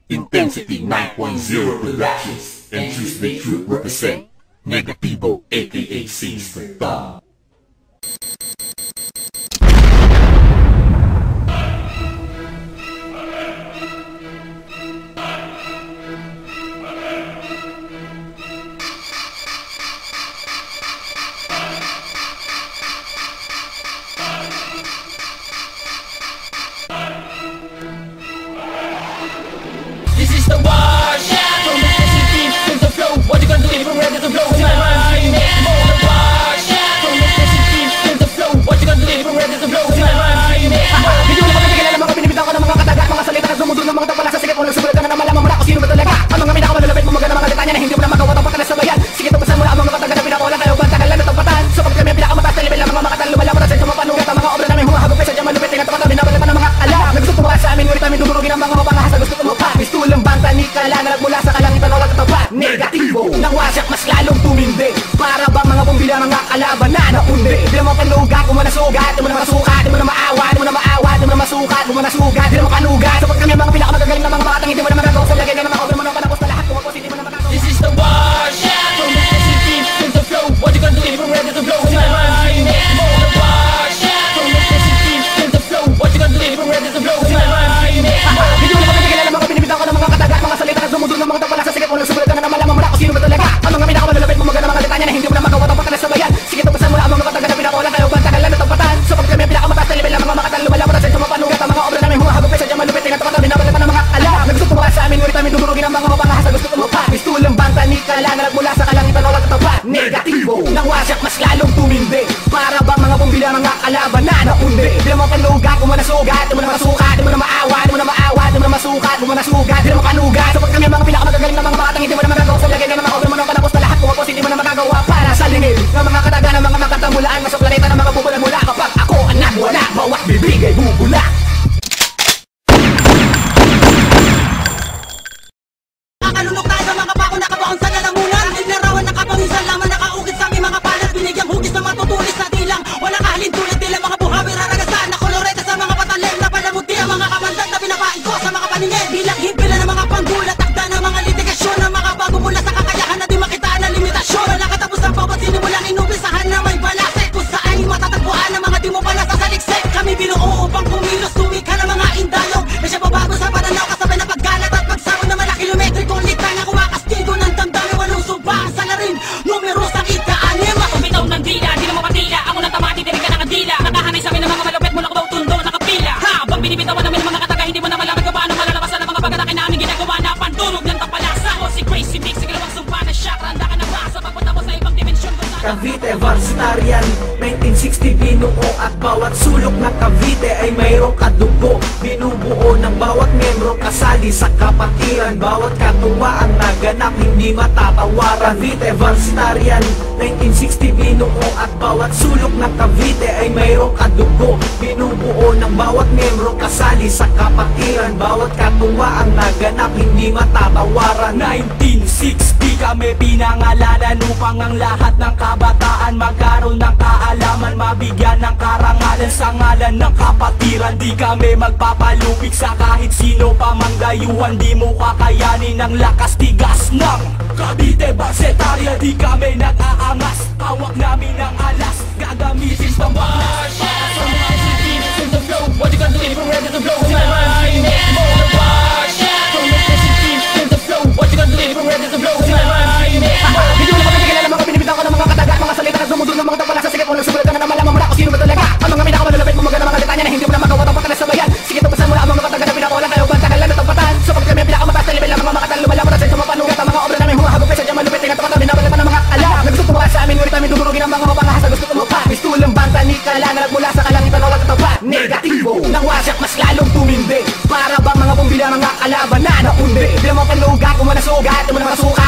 Intensity 9.0 Productions and Tuesday Truth represent Negativo aka Sister Dom. This is the wash from the sensitive to the flow. What you gonna do if you're ready to blow? My mind more the wash from the sensitive to the flow. What you gonna do if you're ready to blow? My mind Hindi mo napapagigilala mga binibitaw ko ng mga kataga, mga salita na sumundo ng mga tapala sa sikip. Kung nagsubulat ka na malaman mo na kung sino ba talaga. Ang mga pinakamalulapit mo magana mga litanya na hindi mo na magawa ng patalas sa bayan. Sige, tupasan mo na ang mga kataga na pinakulang kayo. Bantagal lang na tapatan. So pag kami pinakamataas na level ng mga makatal, lumalaman sa mapanugat ang mga obra namin humahagop sa dyan malupit. Tinatapatan, binabalat pa ng mga ala. Nagsutuwa sa amin, ngunit namin dumurugin ang mga mapangahasa. Gusto ko mapa pistulang banta ni kala na nagmula sa kalangitan o nagtapat. Negatibo nang wasyak mas lalong tumindi. Para bang mga bumbila mga kalaban na naundi. Di naman panuga kung manasugat, di mo na masukat, di mo na maawa, di mo na maawa, di mo na masukat, di mo na sugat, di mo kanugat. Sapag kami mga pinakamagagaling na mga batang hindi mo na magagawa sa lagay ka ng mga obra mo na panapos na lahat. Kung ako hindi mo na magagawa. This is the wash from the sensitive to the flow. What you gonna do if you're ready to blow? My mind more the wash from the sensitive to the flow. What you gonna do if you're ready to blow? My mind Hindi mo napapagigilala mga binibitaw ko ng mga kataga, mga salita na sumundo ng mga tapala sa sikip. Kung nagsubulat ka na malaman mo na kung sino ba talaga. Ang mga pinakamalulapit mo magana mga litanya na hindi mo na magawa ng patalas sa bayan. Sige, tupasan mo na ang mga kataga na pinakulang kayo. Bantagal lang na tapatan. So pag kami pinakamataas na level ng mga makatal, lumalaman sa dyan mapanugat ang mga obra namin humahagop sa dyan malupit. Tinatapatan, binabalat pa ng mga ala. Nagsutuwa sa amin, ngunit namin dumurugin ang mga mapangahasa. Gusto ko mapa pistulang banta ni kala na nagmula sa kalangitan o nagtapat. Negatibo nang wasyak mas lalong tumindi. Para bang mga bumbila mga kalaban na naundi. Di naman panuga kung manasugat, di mo na masukat, di mo na maawa, di mo na maawa, di mo na masukat, di mo na sugat, di naman kanugat. Sapag kami mga pinakamagagaling na mga batang hindi mo na magagawa sa lagay ka ng mga obra mo na panapos na lahat. Kung ako hindi mo na magagawa para sa lingid ng mga kataga ng mga makatamulaan. Mas sa planeta ng mga bubulan mula kapag ako ang nagwala. Bawat bibigay bubula. Nakalunok tayo sa mga bako nakabaon sa lalamunan. Naglarawan nakapawisan lamang nakaugit sa aming mga palat. Binigyang hugis na matutulis na tilang wala kahalin tulad nila mga buhawi raragasan. Nakoloreta sa mga patalem na palamuti ang mga kamandag na pinapain ko sa mga paningin. Bilang himpila ng mga panggulat, takda ng mga litigasyon ng mga bago mula sa kakayahan na di makitaan na limitasyon. Wala katapos ang bawat sinimulang inumpisahan na may balase kung saan matatagpuan ng mga di mo pa nasasaliksik. Kami binuo upang kumilos tumika ng mga indayog na siya babago sa pananaw kasabay na paggalat at pagsawon ng mga kilometrikong liktang na kumakastigo ng damdamin walong subang sa larin. Numero sa ika-anim. Kung bitaw ng dila, di na mapatila. Ako ng tamati, di rin ka nakadila. Nakahanay sa amin ng mga malupit mula kabaw tundo, nakapila. Habang binibitawan namin ng mga kataga, hindi mo na malaman kung paano malalabasan ng mga pagkatake namin ginagawa na pantunog ng tapalasa. Ako si Crazy Mix, sigalawang sumpa na chakra. Handa ka na ba sa pagpunta mo sa ibang dimensyon kung saan Cavite Varsitarian 1960 binuo at bawat sulok ng Cavite ay mayroong kadugo. Binubuo ng bawat membro kasali sa kapatiran. Bawat katuwaan naganap hindi matatawaran. Cavite Varsitarian 1960 binuo at bawat sulok ng Cavite ay mayroong kadugo. Binubuo ng bawat membro kasali sa kapatiran. Bawat katuwaan naganap hindi matatawaran. 1960 kami pinangalanan upang ang lahat ng kabataan magkaroon ng kaalaman, mabigyan ng karangalan sa ngalan ng kapatiran. Di kami magpapalupig sa kahit sino pa mang dayuhan. Di mo kakayanin ang lakas tigas ng Cavite Varsitaria. Di kami nag-aangas, hawak namin ang alas. Gagamitin sa wash from the sensitive to the flow. What you gonna do if you're ready to blow? My mind more the wash from the sensitive to the flow. What you gonna do if you're ready to blow? My mind Hindi mo napapagigilala mga binibitaw ko ng mga kataga, mga salita na sumundo ng mga tapala sa sikip. Kung nagsubulat ka na malaman mo na kung sino ba talaga. Ang mga pinakamalulapit mo magana mga litanya na hindi mo na magawa ng patalas sa bayan. Sige, tupasan mo na ang mga kataga na pinakulang kayo. Bantagal lang na tapatan. So pag kami pinakamataas na level ng mga makatal, lumalaman sa dyan mapanugat ang mga obra namin humahagop sa dyan malupit. Tinatapatan, binabalat pa ng mga ala. Nagsutuwa sa amin, ngunit namin dumurugin ang mga mapangahasa. Gusto ko mapa pistulang banta ni kala na nagmula sa kalangitan o nagtapat. Negatibo nang wasyak mas lalong tumindi. Para bang mga bumbila mga kalaban na naundi. Di naman panuga kung manasugat, di mo na masukat,